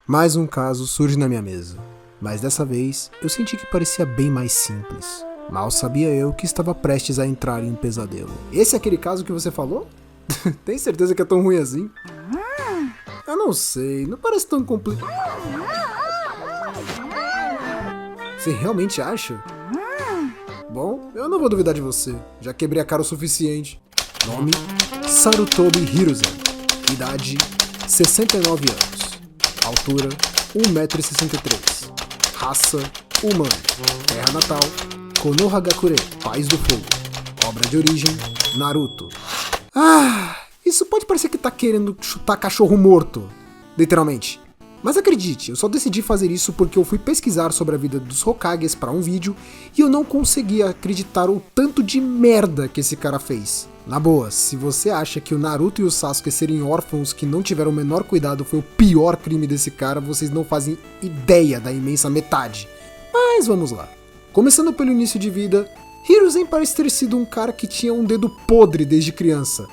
Mais um caso surge na minha mesa, mas dessa vez eu senti que parecia bem mais simples. Mal sabia eu que estava prestes a entrar em um pesadelo. Esse é aquele caso que você falou? Tem certeza que é tão ruim assim? Eu não sei, não parece tão complicado. Você realmente acha? Bom, eu não vou duvidar de você, já quebrei a cara o suficiente. Nome: Sarutobi Hiruzen. Idade: 69 anos. Altura: 1,63 m. Raça: humano. Terra natal: Konohagakure, Paz do Fogo. Obra de origem: Naruto. Isso pode parecer que tá querendo chutar cachorro morto, literalmente. Mas acredite, eu só decidi fazer isso porque eu fui pesquisar sobre a vida dos Hokages para um vídeo e eu não conseguia acreditar o tanto de merda que esse cara fez. Na boa, se você acha que o Naruto e o Sasuke serem órfãos que não tiveram o menor cuidado foi o pior crime desse cara, vocês não fazem ideia da imensa metade. Mas vamos lá. Começando pelo início de vida, Hiruzen parece ter sido um cara que tinha um dedo podre desde criança.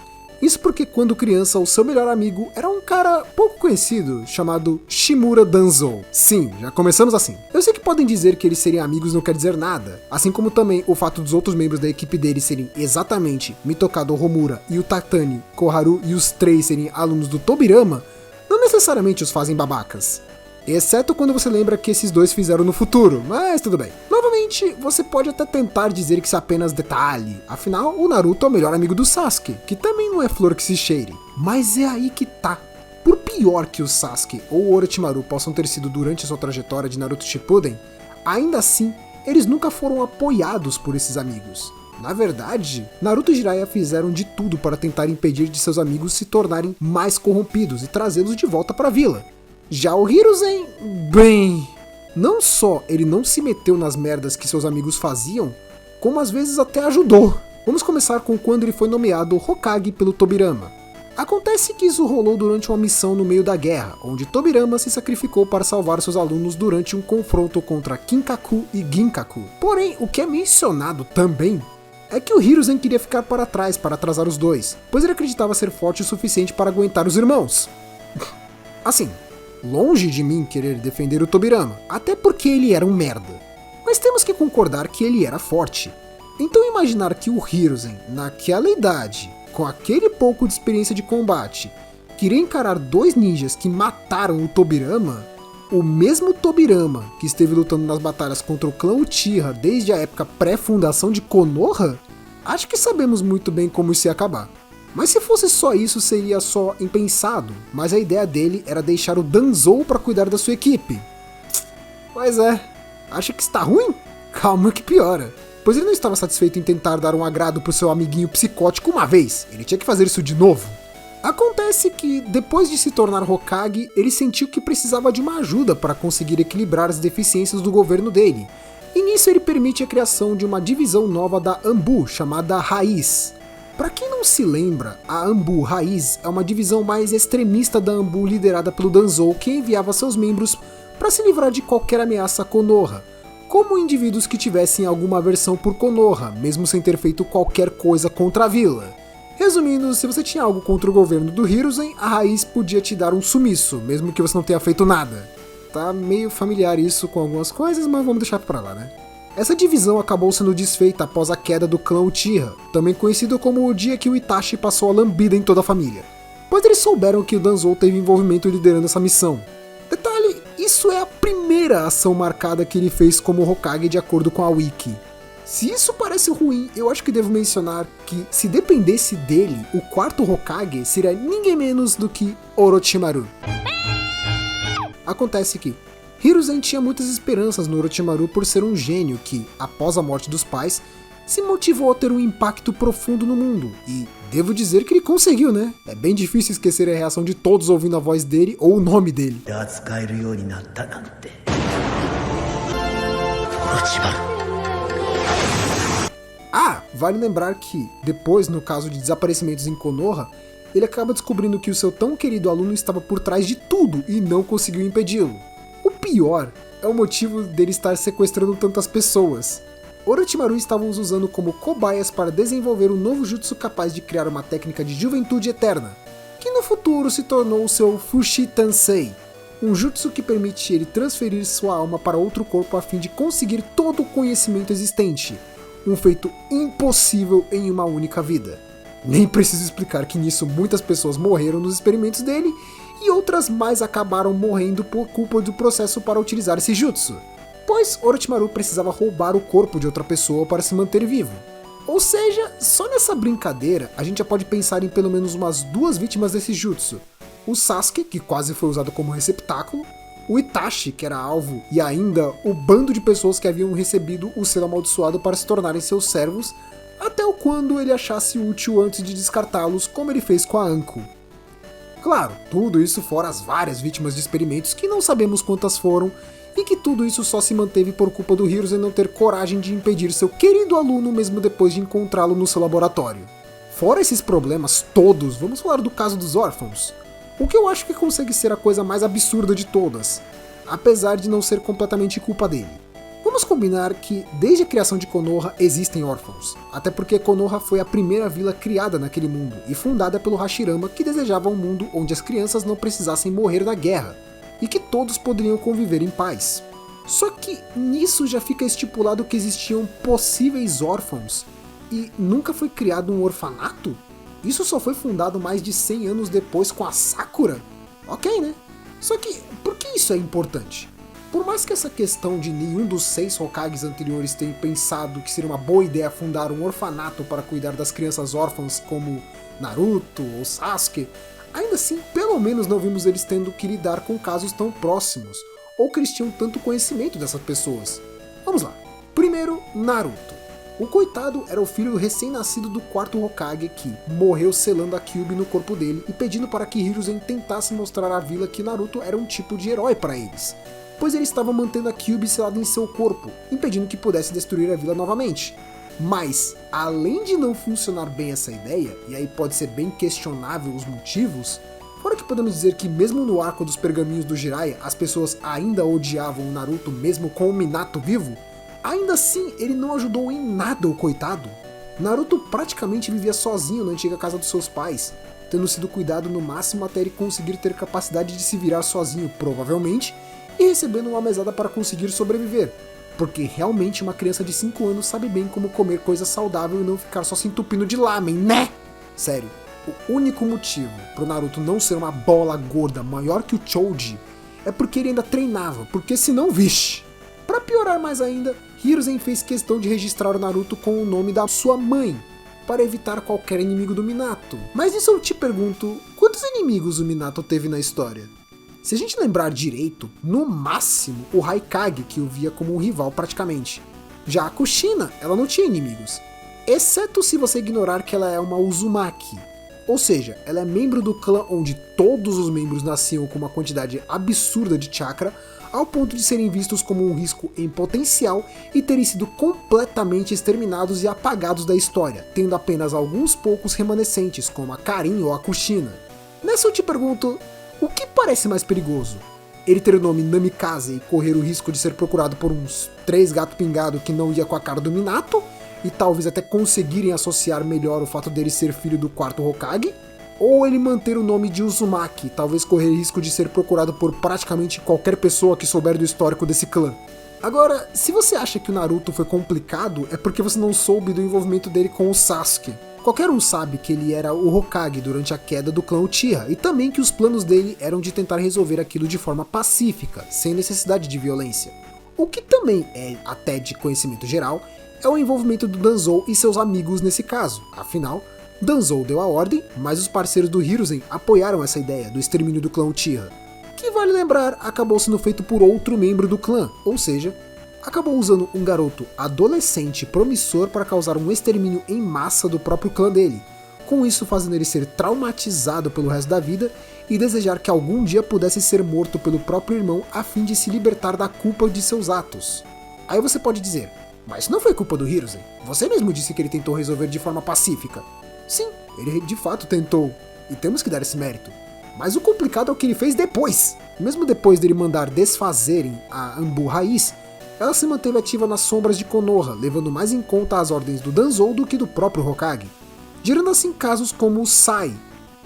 Isso porque quando criança o seu melhor amigo era um cara pouco conhecido, chamado Shimura Danzou. Sim, já começamos assim. Eu sei que podem dizer que eles serem amigos não quer dizer nada, assim como também o fato dos outros membros da equipe dele serem exatamente Mitokado Homura e o Tatani, Koharu e os três serem alunos do Tobirama, não necessariamente os fazem babacas. Exceto quando você lembra que esses dois fizeram no futuro, mas tudo bem. Novamente, você pode até tentar dizer que isso é apenas detalhe, afinal o Naruto é o melhor amigo do Sasuke, que também não é flor que se cheire. Mas é aí que tá. Por pior que o Sasuke ou o Orochimaru possam ter sido durante sua trajetória de Naruto Shippuden, ainda assim, eles nunca foram apoiados por esses amigos. Na verdade, Naruto e Jiraiya fizeram de tudo para tentar impedir de seus amigos se tornarem mais corrompidos e trazê-los de volta para a vila. Já o Hiruzen, bem, não só ele não se meteu nas merdas que seus amigos faziam, como às vezes até ajudou. Vamos começar com quando ele foi nomeado Hokage pelo Tobirama. Acontece que isso rolou durante uma missão no meio da guerra, onde Tobirama se sacrificou para salvar seus alunos durante um confronto contra Kinkaku e Ginkaku. Porém, o que é mencionado também é que o Hiruzen queria ficar para trás para atrasar os dois, pois ele acreditava ser forte o suficiente para aguentar os irmãos. Assim, longe de mim querer defender o Tobirama, até porque ele era um merda. Mas temos que concordar que ele era forte. Então imaginar que o Hiruzen, naquela idade, com aquele pouco de experiência de combate, queria encarar dois ninjas que mataram o Tobirama, o mesmo Tobirama que esteve lutando nas batalhas contra o clã Uchiha desde a época pré-fundação de Konoha, acho que sabemos muito bem como isso ia acabar. Mas se fosse só isso, seria só impensado, mas a ideia dele era deixar o Danzou para cuidar da sua equipe. Pois é, acha que está ruim? Calma que piora. Pois ele não estava satisfeito em tentar dar um agrado pro seu amiguinho psicótico uma vez, ele tinha que fazer isso de novo. Acontece que, depois de se tornar Hokage, ele sentiu que precisava de uma ajuda para conseguir equilibrar as deficiências do governo dele. E nisso ele permite a criação de uma divisão nova da Anbu, chamada Raiz. Pra quem não se lembra, a Anbu Raiz é uma divisão mais extremista da Anbu liderada pelo Danzou, que enviava seus membros para se livrar de qualquer ameaça a Konoha, como indivíduos que tivessem alguma aversão por Konoha, mesmo sem ter feito qualquer coisa contra a vila. Resumindo, se você tinha algo contra o governo do Hiruzen, a Raiz podia te dar um sumiço, mesmo que você não tenha feito nada. Tá meio familiar isso com algumas coisas, mas vamos deixar pra lá, né? Essa divisão acabou sendo desfeita após a queda do clã Uchiha, também conhecido como o dia que o Itachi passou a lambida em toda a família, pois eles souberam que o Danzou teve envolvimento liderando essa missão. Detalhe, isso é a primeira ação marcada que ele fez como Hokage de acordo com a Wiki. Se isso parece ruim, eu acho que devo mencionar que, se dependesse dele, o quarto Hokage seria ninguém menos do que Orochimaru. Acontece que Hiruzen tinha muitas esperanças no Orochimaru por ser um gênio que, após a morte dos pais, se motivou a ter um impacto profundo no mundo. E devo dizer que ele conseguiu, né? É bem difícil esquecer a reação de todos ouvindo a voz dele ou o nome dele. Vale lembrar que, depois, no caso de desaparecimentos em Konoha, ele acaba descobrindo que o seu tão querido aluno estava por trás de tudo e não conseguiu impedi-lo. O pior é o motivo dele estar sequestrando tantas pessoas. Orochimaru estava os usando como cobaias para desenvolver um novo jutsu capaz de criar uma técnica de juventude eterna, que no futuro se tornou o seu Fushi Tansei, um jutsu que permite ele transferir sua alma para outro corpo a fim de conseguir todo o conhecimento existente, um feito impossível em uma única vida. Nem preciso explicar que nisso muitas pessoas morreram nos experimentos dele, e outras mais acabaram morrendo por culpa do processo para utilizar esse jutsu, pois Orochimaru precisava roubar o corpo de outra pessoa para se manter vivo. Ou seja, só nessa brincadeira a gente já pode pensar em pelo menos umas 2 vítimas desse jutsu. O Sasuke, que quase foi usado como receptáculo, o Itachi, que era alvo, e ainda o bando de pessoas que haviam recebido o selo amaldiçoado para se tornarem seus servos, até o quando ele achasse útil antes de descartá-los, como ele fez com a Anko. Claro, tudo isso fora as várias vítimas de experimentos que não sabemos quantas foram, e que tudo isso só se manteve por culpa do Hiruzen não ter coragem de impedir seu querido aluno mesmo depois de encontrá-lo no seu laboratório. Fora esses problemas todos, vamos falar do caso dos órfãos, o que eu acho que consegue ser a coisa mais absurda de todas, apesar de não ser completamente culpa dele. Vamos combinar que desde a criação de Konoha existem órfãos, até porque Konoha foi a primeira vila criada naquele mundo e fundada pelo Hashirama, que desejava um mundo onde as crianças não precisassem morrer na guerra, e que todos poderiam conviver em paz. Só que nisso já fica estipulado que existiam possíveis órfãos, e nunca foi criado um orfanato? Isso só foi fundado mais de 100 anos depois com a Sakura? Ok, né? Só que, por que isso é importante? Por mais que essa questão de nenhum dos 6 Hokages anteriores tenha pensado que seria uma boa ideia fundar um orfanato para cuidar das crianças órfãs como Naruto ou Sasuke, ainda assim, pelo menos não vimos eles tendo que lidar com casos tão próximos, ou que eles tinham tanto conhecimento dessas pessoas. Vamos lá. Primeiro, Naruto. O coitado era o filho recém-nascido do 4º Hokage que morreu selando a Kyuubi no corpo dele e pedindo para que Hiruzen tentasse mostrar à vila que Naruto era um tipo de herói para eles, pois ele estava mantendo a Kyuubi selada em seu corpo, impedindo que pudesse destruir a vila novamente. Mas, além de não funcionar bem essa ideia, e aí pode ser bem questionável os motivos, fora que podemos dizer que mesmo no arco dos pergaminhos do Jiraiya, as pessoas ainda odiavam o Naruto mesmo com o Minato vivo, ainda assim ele não ajudou em nada o coitado. Naruto praticamente vivia sozinho na antiga casa dos seus pais, tendo sido cuidado no máximo até ele conseguir ter capacidade de se virar sozinho, provavelmente, e recebendo uma mesada para conseguir sobreviver. Porque realmente uma criança de 5 anos sabe bem como comer coisa saudável e não ficar só se entupindo de lamen, né? Sério, o único motivo pro Naruto não ser uma bola gorda maior que o Choji é porque ele ainda treinava, porque senão, vixe. Pra piorar mais ainda, Hiruzen fez questão de registrar o Naruto com o nome da sua mãe, para evitar qualquer inimigo do Minato. Mas isso eu te pergunto, quantos inimigos o Minato teve na história? Se a gente lembrar direito, no máximo o Raikage, que o via como um rival praticamente. Já a Kushina, ela não tinha inimigos, exceto se você ignorar que ela é uma Uzumaki. Ou seja, ela é membro do clã onde todos os membros nasciam com uma quantidade absurda de chakra, ao ponto de serem vistos como um risco em potencial e terem sido completamente exterminados e apagados da história, tendo apenas alguns poucos remanescentes, como a Karin ou a Kushina. Nessa eu te pergunto, o que parece mais perigoso? Ele ter o nome Namikaze e correr o risco de ser procurado por uns 3 gato pingado que não ia com a cara do Minato, e talvez até conseguirem associar melhor o fato dele ser filho do 4º Hokage? Ou ele manter o nome de Uzumaki, talvez correr risco de ser procurado por praticamente qualquer pessoa que souber do histórico desse clã? Agora, se você acha que o Naruto foi complicado, é porque você não soube do envolvimento dele com o Sasuke. Qualquer um sabe que ele era o Hokage durante a queda do clã Uchiha, e também que os planos dele eram de tentar resolver aquilo de forma pacífica, sem necessidade de violência. O que também é até de conhecimento geral, é o envolvimento do Danzou e seus amigos nesse caso. Afinal, Danzou deu a ordem, mas os parceiros do Hiruzen apoiaram essa ideia do extermínio do clã Uchiha, que vale lembrar, acabou sendo feito por outro membro do clã, ou seja, acabou usando um garoto adolescente promissor para causar um extermínio em massa do próprio clã dele, com isso fazendo ele ser traumatizado pelo resto da vida e desejar que algum dia pudesse ser morto pelo próprio irmão a fim de se libertar da culpa de seus atos. Aí você pode dizer, mas não foi culpa do Hiruzen, você mesmo disse que ele tentou resolver de forma pacífica. Sim, ele de fato tentou, e temos que dar esse mérito. Mas o complicado é o que ele fez depois. Mesmo depois dele mandar desfazerem a Anbu Raiz, ela se manteve ativa nas sombras de Konoha, levando mais em conta as ordens do Danzou do que do próprio Hokage, gerando assim casos como o Sai,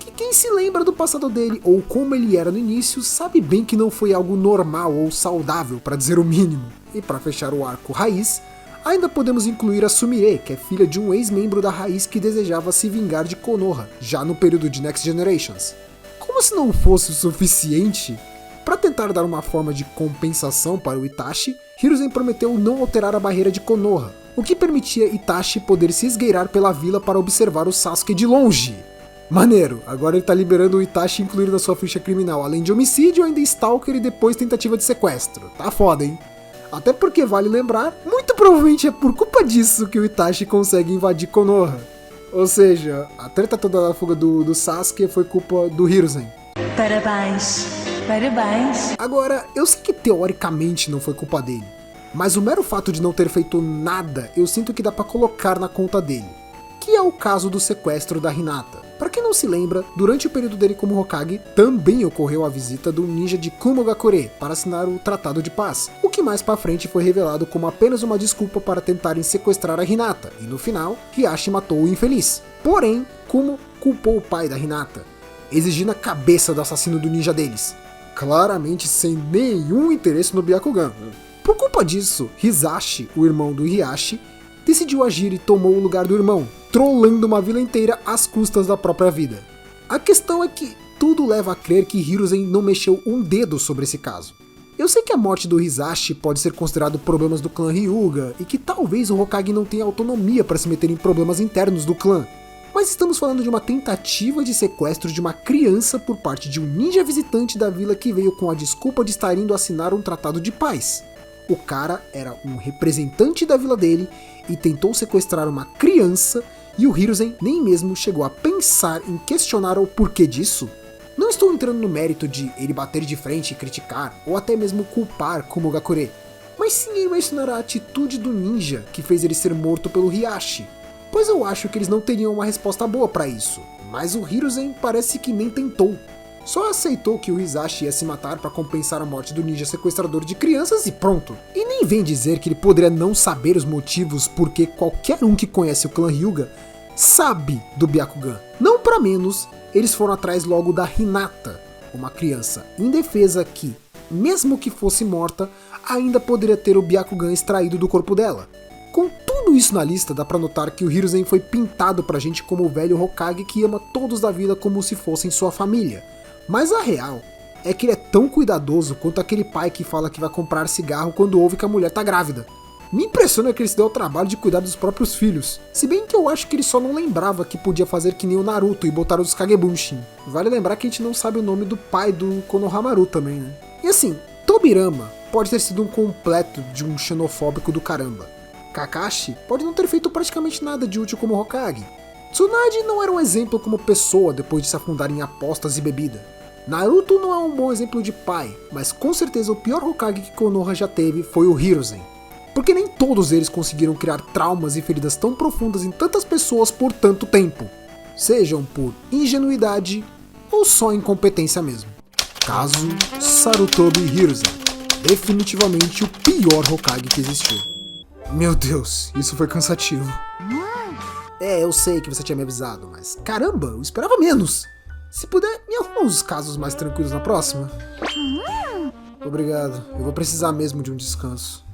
que Quem se lembra do passado dele ou como ele era no início, sabe bem que não foi algo normal ou saudável, para dizer o mínimo. E para fechar o arco raiz, ainda podemos incluir a Sumire, que é filha de um ex-membro da Raiz que desejava se vingar de Konoha, já no período de Next Generations. Como se não fosse o suficiente, para tentar dar uma forma de compensação para o Itachi, Hiruzen prometeu não alterar a barreira de Konoha, o que permitia Itachi poder se esgueirar pela vila para observar o Sasuke de longe. Maneiro, agora ele tá liberando o Itachi incluir na sua ficha criminal, além de homicídio, ainda Stalker e depois tentativa de sequestro. Tá foda, hein? Até porque, vale lembrar, muito provavelmente é por culpa disso que o Itachi consegue invadir Konoha. Ou seja, a treta toda da fuga do Sasuke foi culpa do Hiruzen. Parabéns, parabéns. Agora, eu sei que teoricamente não foi culpa dele, mas o mero fato de não ter feito nada, eu sinto que dá pra colocar na conta dele. Que é o caso do sequestro da Hinata. Pra quem não se lembra, durante o período dele como Hokage, também ocorreu a visita do ninja de Kumogakure para assinar o Tratado de Paz, o que mais pra frente foi revelado como apenas uma desculpa para tentarem sequestrar a Hinata, e no final, Hiashi matou o infeliz. Porém, Kumo culpou o pai da Hinata, exigindo a cabeça do assassino do ninja deles, claramente sem nenhum interesse no Byakugan. Por culpa disso, Hisashi, o irmão do Hiashi, decidiu agir e tomou o lugar do irmão, trollando uma vila inteira às custas da própria vida. A questão é que tudo leva a crer que Hiruzen não mexeu um dedo sobre esse caso. Eu sei que a morte do Hisashi pode ser considerado problemas do clã Hyuga, e que talvez o Hokage não tenha autonomia para se meter em problemas internos do clã, mas estamos falando de uma tentativa de sequestro de uma criança por parte de um ninja visitante da vila que veio com a desculpa de estar indo assinar um tratado de paz. O cara era um representante da vila dele e tentou sequestrar uma criança, e o Hiruzen nem mesmo chegou a pensar em questionar o porquê disso. Não estou entrando no mérito de ele bater de frente e criticar, ou até mesmo culpar Kumogakure, mas sim em mencionar a atitude do ninja que fez ele ser morto pelo Hiashi, pois eu acho que eles não teriam uma resposta boa para isso, mas o Hiruzen parece que nem tentou. Só aceitou que o Hisashi ia se matar para compensar a morte do ninja sequestrador de crianças e pronto. E nem vem dizer que ele poderia não saber os motivos porque qualquer um que conhece o clã Hyuga sabe do Byakugan. Não para menos, eles foram atrás logo da Hinata, uma criança indefesa que, mesmo que fosse morta, ainda poderia ter o Byakugan extraído do corpo dela. Com tudo isso na lista, dá pra notar que o Hiruzen foi pintado pra gente como o velho Hokage que ama todos da vida como se fossem sua família. Mas a real é que ele é tão cuidadoso quanto aquele pai que fala que vai comprar cigarro quando ouve que a mulher tá grávida. Me impressiona que ele se deu ao trabalho de cuidar dos próprios filhos, se bem que eu acho que ele só não lembrava que podia fazer que nem o Naruto e botar os Kagebunshin. Vale lembrar que a gente não sabe o nome do pai do Konohamaru também, né? E assim, Tobirama pode ter sido um completo de um xenofóbico do caramba. Kakashi pode não ter feito praticamente nada de útil como Hokage. Tsunade não era um exemplo como pessoa depois de se afundar em apostas e bebida. Naruto não é um bom exemplo de pai, mas com certeza o pior Hokage que Konoha já teve foi o Hiruzen. Porque nem todos eles conseguiram criar traumas e feridas tão profundas em tantas pessoas por tanto tempo, sejam por ingenuidade ou só incompetência mesmo. Caso Sarutobi Hiruzen, definitivamente o pior Hokage que existiu. Meu Deus, isso foi cansativo. Eu sei que você tinha me avisado, mas caramba, eu esperava menos. Se puder, me arruma uns casos mais tranquilos na próxima. Obrigado, eu vou precisar mesmo de um descanso.